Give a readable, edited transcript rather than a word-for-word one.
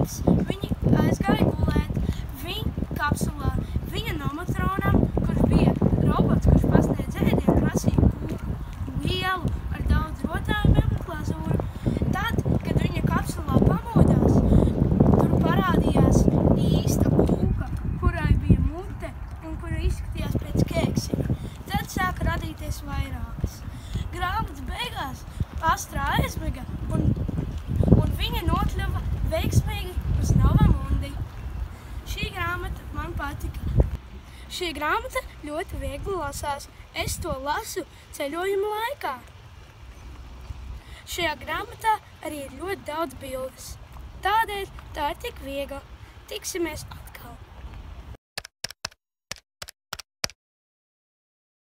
rīts viņi aizgāja gulēt viņa kapsulā, viņa nomatronam, kurš bija robots, kurš pasniedz ēdienu, prasīja kūku lielu ar daudz rotājumiem un glazūru. Tad, kad viņa kapsulā pamodās, tur parādījās īsta kūka, kurai bija mute un kura izskatījās pēc kēksiņa. Tad sāka radīties vairākas. Grāmatas beigās Astra aizmiga un viņa nokļuva veiksmīgi uz Novamundi. Šī grāmata man patika. Šī grāmata ļoti viegli lasās. Es to lasu ceļojuma laikā. Šajā grāmatā arī ir ļoti daudz bildes. Tādēļ tā ir tik viegla. Tiksimies!